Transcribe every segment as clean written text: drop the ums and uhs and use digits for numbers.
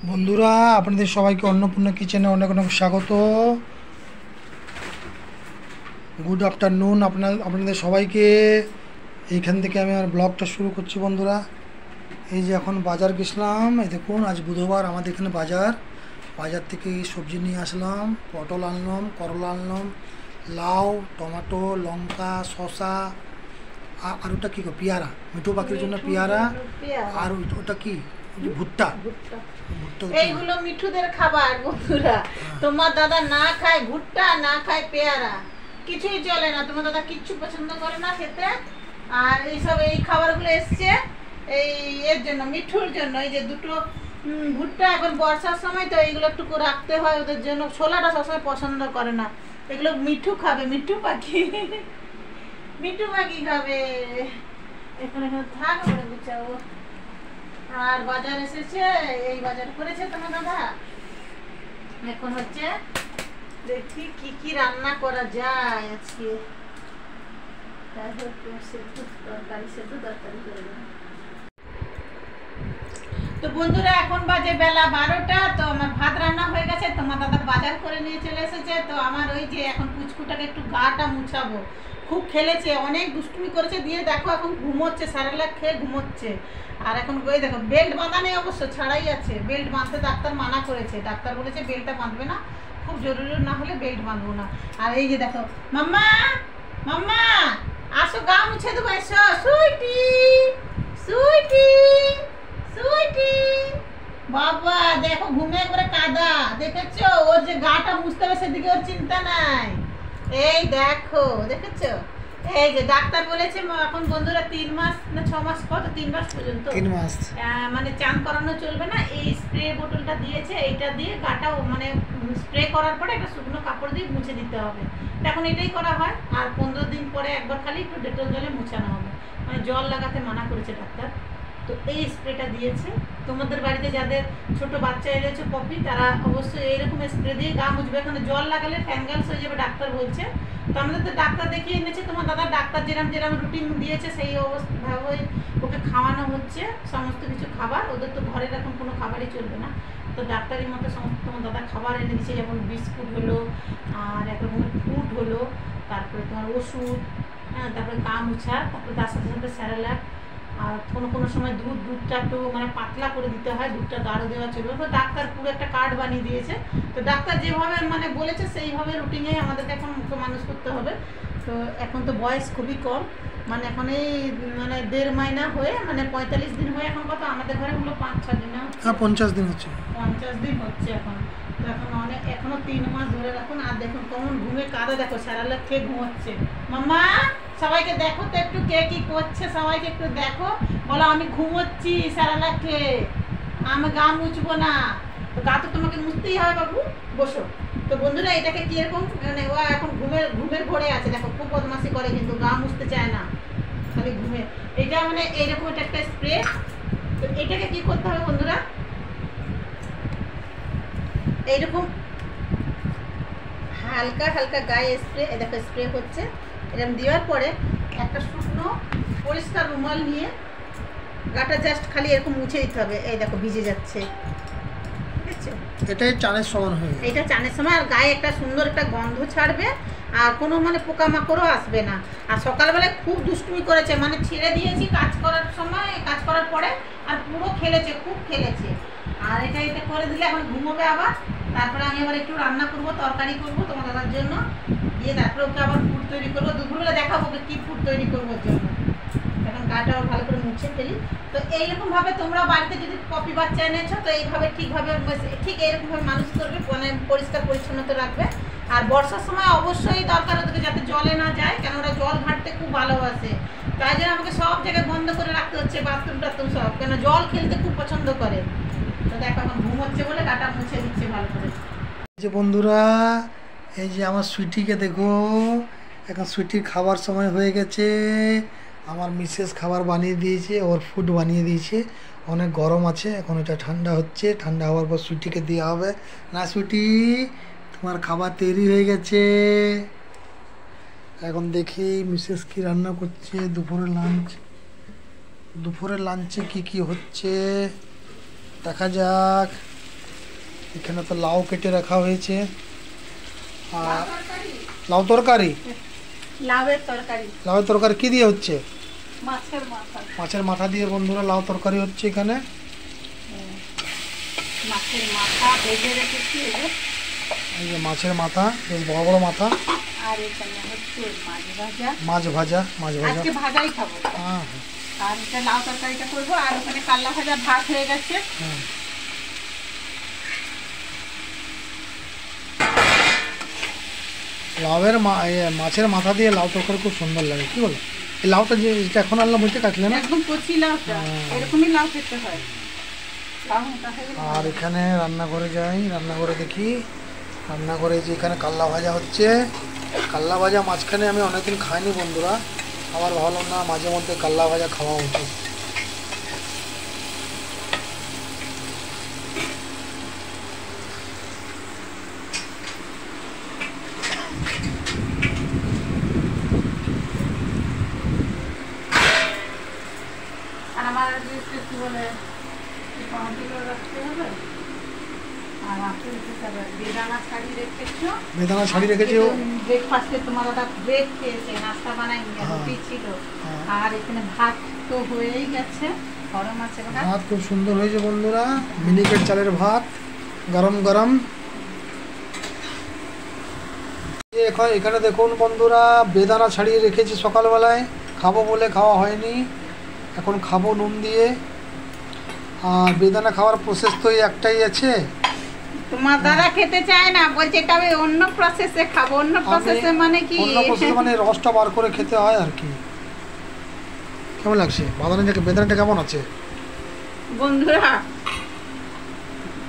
বন্ধুরা, আপনাদের সবাইকে অন্নপূর্ণা কিচেনে অনেক অনেক স্বাগত। গুড আফটারনুন আপনাদের সবাইকে। এইখান থেকে আমি আমার ব্লগটা শুরু করছি। বন্ধুরা, এই যে এখন বাজার গেছিলাম। এই দেখুন, আজ বুধবার, আমাদের এখানে বাজার থেকে সবজি নিয়ে আসলাম। পটল আনলাম, করলা আনলাম, লাউ, টমেটো, লঙ্কা, শসা, আর ওটা কী পেয়ারা, মিঠু পাখির জন্য পেয়ারা। আর ওটা কি ভুট্টা। এইগুলো মিঠুদের খাবার বন্ধুরা। তোমার দাদা না খায় ভুট্টা, না খায় পেয়ারা, কিছুই চলে না। তোমার দাদা কিচ্ছু পছন্দ করে না খেতে। আর এই খাবারগুলো এসছে এর জন্য, মিঠুর জন্য। এই যে দুটো ভুট্টা, এখন বর্ষার সময় তো এইগুলো একটু রাখতে হয় ওদের জন্য। ছোলাটা সবসময় পছন্দ করে না, এগুলো মিঠু খাবে। মিঠু পাখি খাবে। এখানে থাক, গুছাবো। আর বাজার এসেছে, এই বাজার করেছে তোমার দাদা। এখন হচ্ছে দেখি কি কি রান্না করা যায় আজকে। তো বন্ধুরা, এখন বাজে বেলা 12টা। তো আমার ভাত রান্না হয়ে গেছে, তোমার দাদা বাজার করে নিয়ে চলে এসেছে। তো আমার ওই যে এখন পুচকুটাকে একটু গাটা মুছাবো। খুব খেলেছে, অনেক দুষ্টুমি করেছে, দিয়ে দেখো এখন ঘুমোচ্ছে, সারালাখ খেয়ে ঘুমোচ্ছে। আর এখন ওই দেখো বেল্ট বাঁধা নেই, অবশ্য ছাড়াই আছে। বেল্ট বাঁধতে ডাক্তার মানা করেছে, ডাক্তার বলেছে বেল্টটা বাঁধবে না, খুব জরুরি না হলে বেল্ট বাঁধবো না। আর এই যে দেখো, মাম্মা মাম্মা আসো, গা মুছে দেবো, এসো। সুইটি সুইটি সুইটি, বাবা দেখো ঘুমিয়ে করে কাদা, দেখেছো? ওর যে গাটা মুছতে হবে সেদিকে ওর চিন্তা নাই। এই দেখো, দেখেছো? এই যে ডাক্তার বলেছে এখন বন্ধুরা 3 মাস না 6 মাস, কত 3 মাস পর্যন্ত 3 মাস মানে চান করানো চলবে না। এই স্প্রে বোতলটা দিয়েছে, এইটা দিয়ে গাটা মানে স্প্রে করার পরে একটা শুকনো কাপড় দিয়ে মুছে দিতে হবে। এখন এটাই করা হয়। আর 15 দিন পরে একবার খালি একটু ডেটল জলে মুছানো হবে, মানে জল লাগাতে মানা করেছে ডাক্তার। তো এই স্প্রেটা দিয়েছে। তোমাদের বাড়িতে যাদের ছোট বাচ্চা এনেছে পপি, তারা অবশ্যই এইরকম স্প্রে দিয়ে গা মুছবে। এখানে জল লাগালে ফ্যাঙ্গালস হয়ে যাবে ডাক্তার বলছে। তো আমাদের তো ডাক্তার দেখিয়ে এনেছে, তোমার দাদা ডাক্তার যেরকম রুটিন দিয়েছে সেই অবস্থাভাবে ওকে খাওয়ানো হচ্ছে সমস্ত কিছু খাবার। ওদের তো ঘরের এখন কোনো খাবারই চলবে না, তো ডাক্তারের মতো সমস্ত তোমার দাদা খাবার এনে দিচ্ছে। যেমন বিস্কুট হলো, আর এক রকমের ফুড হলো, তারপরে তোমার ওষুধ, হ্যাঁ, তারপরে গা মুছা, তারপরে তার সাথে সাথে স্যারেলাক। আর কোনো সময় দুধটা একটু মানে পাতলা করে দিতে হয়, দুধটা গাঢ় দেওয়া চলবে। তো ডাক্তার পুরো একটা কার্ড বানিয়ে দিয়েছে। তো ডাক্তার যেভাবে মানে বলেছে সেইভাবে রুটিনে আমাদেরকে এখন মানুষ করতে হবে। তো এখন তো বয়স খুবই কম, মানে এখন এই মানে 1.5 মাস হয়ে মানে 45 দিন হয়ে এখন কত আমাদের ঘরে হলো 5-6 দিন, 50 দিন হচ্ছে। 50 দিন হচ্ছে এখন। তো এখন এখনো 3 মাস ধরে রাখুন। আর দেখুন কেমন ঘুমে কাঁদা, দেখো সারালাখ খেয়ে ঘুমোচ্ছে। মাম্মা সবাইকে দেখো তো একটু, কে কি করছে সবাইকে একটু দেখো, বলো আমি ঘুমোচ্ছি সারালাখ খেয়ে, আমি গা মুছবো না। তো গা তো তোমাকে মুছতেই হবে বাবু, বসো। তো বন্ধুরা, এটাকে কিরকম মানে ও এখন ঘুমের ঘরে আছে, দেখো খুব বদমাশি করে, কিন্তু গা মুছতে চায় না, খালি ঘুমে। এটা মানে এইরকম একটা স্প্রে। তো এটাকে কি করতে হবে বন্ধুরা, এইরকম হালকা হালকা গায়ে স্প্রে, দেখো স্প্রে হচ্ছে। এরকম দেওয়ার পরে একটা শুকনো পরিষ্কার রুমাল নিয়ে গাটা জাস্ট খালি এরকম মুছে দিতে হবে। এই দেখো ভিজে যাচ্ছে, ঠিক আছে? এটাই চানের সমান হয়ে যাবে। এটা চানের সময়। আর গায়ে একটা সুন্দর একটা গন্ধ ছাড়বে, আর কোনো মানে পোকামাকড়ও আসবে না। আর সকালবেলায় খুব দুষ্টুমি করেছে, মানে ছেড়ে দিয়েছি কাজ করার সময়, কাজ করার পরে, আর পুরো খেলেছে, খুব খেলেছে। আর এটা করে দিলে এখন ঘুমোবে আবার। তারপরে আমি আবার একটু রান্না করবো, তরকারি করবো তোমার দাদার জন্য, দিয়ে তারপরে ওকে আবার ফুড তৈরি করবো। দুপুরবেলা দেখাবো ওকে কী ফুড তৈরি করবো ওর জন্য। এখন গাটা ভালো করে মুছে ফেলি। তো এইরকমভাবে তোমরা বাড়িতে যদি পপি বাচ্চা এনেছো, তো এইভাবে ঠিক এইরকমভাবে মানুষ করবে, মানে পরিষ্কার পরিচ্ছন্নতা রাখবে। আর বর্ষার সময় অবশ্যই দরকার ওদেরকে যাতে জলে না যায়, কেন ওরা জল ঘাটতে খুব ভালোবাসে। তাই জন্য আমাকে সব জায়গায় বন্ধ করে রাখতে হচ্ছে, বাথরুম টাথরুম সব, কেন জল খেলতে খুব পছন্দ করে। তো দেখো এখন ঘুমোচ্ছে বলে গাটা মুছে দিচ্ছে ভালো করে। যে বন্ধুরা, এই যে আমার সুইটিকে দেখো, এখন সুইটির খাবার সময় হয়ে গেছে। আমার মিসেস খাবার বানিয়ে দিয়েছে, ওর ফুড বানিয়ে দিয়েছে। অনেক গরম আছে, এখন এটা ঠান্ডা হচ্ছে। ঠান্ডা হওয়ার পর সুইটিকে দেওয়া হবে। না সুইটি, তোমার খাবার তৈরি হয়ে গেছে। এখন দেখি মিসেস কি রান্না করছে। দুপুরের লাঞ্চে কি কি হচ্ছে দেখা যাক। এখানে তো লাউ কেটে রাখা হয়েছে, আর লাউ তরকারি, লাউয়ের তরকারি। লাউয়ের তরকারি কি দিয়ে হচ্ছে? মাছের মাথা। মাছের মাথা দিয়ে বন্ধুরা লাউ তরকারি হচ্ছে এখানে। মাছের মাথা ভেজে রেখেছি, এই যে মাছের মাথা, বেশ বড় বড় মাথা। আর এখানে হচ্ছে মাছ ভাজা। মাছ ভাজা, মাছ ভাজা। আজকে ভাজাই খাবো। হ্যাঁ। আর এটা লাউ তরকারিটা করবো, আর ওখানে কাল্লা ভাজা ভাত হয়ে গেছে। লাউয়ের মাছের মাথা দিয়ে লাউ তরকারি খুব সুন্দর লাগে, কি বলো? এই লাউটা যেটা এখন আনলাম ওইটা কাটলে না? একদম কচি লাউটা, এরকমই লাউ খেতে হয়। আর এখানে রান্নাঘরে যাই, রান্নাঘরে দেখি, রান্নাঘরে যে এখানে কাল্লা ভাজা হচ্ছে। কাল্লা ভাজা মাঝখানে আমি অনেকদিন খাইনি বন্ধুরা, আমার ভালো না, মাঝে মধ্যে কাল্লা ভাজা খাওয়া উচিত। আমার কি বলে রাখতে হবে। আর বেদানা শাড়ি রেখেছো, বেদানা শাড়ি রেখেছো। ব্রেকফাস্টে তোমার ওটা ব্রেক খেয়েছে, নাস্তা বানাইনি, রুটি ছিল। আর এখানে ভাত তো হয়েই গেছে, গরম মাছের ভাত খুব সুন্দর হয়েছে বন্ধুরা, মিনিকেট চালের ভাত, গরম গরম। এখানে দেখুন বন্ধুরা, বেদানা ছাড়িয়ে রেখেছি সকালবেলায়, খাবো বলে খাওয়া হয়নি, এখন খাবো নুন দিয়ে। আর বেদানা খাওয়ার প্রসেস তো একটাই আছে। তোমার দাদা খেতে চায় না, বলছে এটা আমি অন্য প্রসেসে খাবো। অন্য প্রসেসে মানে কি? অন্য প্রসেসে মানে রসটা বার করে খেতে হয় আর কি। কেমন লাগছে বেদানাটা, কেমন আছে বন্ধুরা?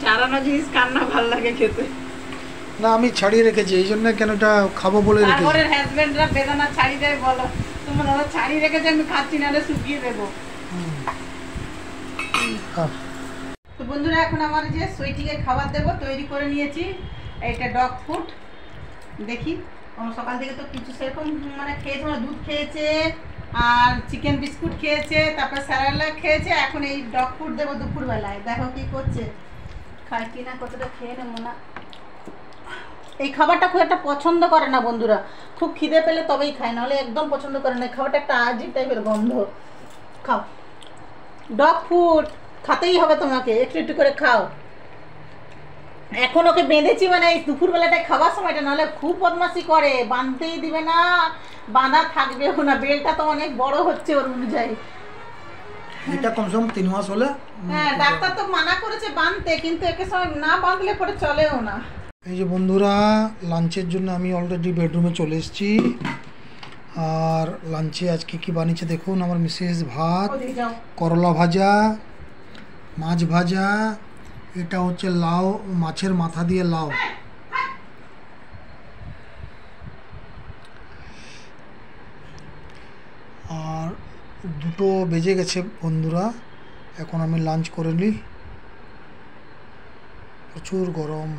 চারানো জিনিস কার না ভালো লাগে খেতে? না, আমি ছাড়িয়ে রেখেছি, এই জন্য কেন এটা খাবো বলে রেখেছি। তারপরে হাজবেন্ডরা বেদানা ছাড়িয়ে দেয়, বলো তোমার দাদা ছাড়িয়ে রেখেছে, আমি খাচ্ছি না, শুকিয়ে দেবো। তো বন্ধুরা, এখন আমার যে সুইটিকে খাবার দেবো তৈরি করে নিয়েছি। এটা ডগ ফুড। দেখি, সকাল থেকে তো কিছু সেরকম মানে খেয়েছে, দুধ খেয়েছে আর চিকেন বিস্কুট খেয়েছে, তারপর স্যালাড খেয়েছে। এখন এই ডগ ফুড দেবো দুপুরবেলায়, দেখো কি করছে, খায় কিনা, কতটা খেয়ে নেবো না। এই খাবারটা খুব একটা পছন্দ করে না বন্ধুরা, খুব খিদে পেলে তবেই খায়, নাহলে একদম পছন্দ করে না। খাবারটা একটা আজীব টাইপের গন্ধ। খাও, ডগ ফুড খেতেই হবে তোমাকে, একটু একটু করে খাও। এখন ওকে বেঁধেছি মানে এই দুপুরবেলাটায় খাওয়ার সময়টা, নাহলে খুব বদমাশি করে, বাঁধতেই দিবে না, বাঁধা থাকবেও না। বেলটা তো অনেক বড় হচ্ছে ওর অনুযায়ী। এটা কমসে কম 3 মাস হলে। হ্যাঁ, ডাক্তার তো মানা করেছে বাঁধতে, কিন্তু একে সময় না বাঁধলে পরে চলেও না। এই যে বন্ধুরা, লাঞ্চের জন্য আমি অলরেডি বেডরুমে চলে এসেছি। আর লাঞ্চে আজকে কি বানিয়েছে দেখুন, আমার মিসেস ভাত, করলা ভাজা, মাছ ভাজা, এটা হচ্ছে লাউ, মাছের মাথা দিয়ে লাউ। আর 2টো বেজে গেছে বন্ধুরা, এখন আমি লাঞ্চ করে নিই। প্রচুর গরম।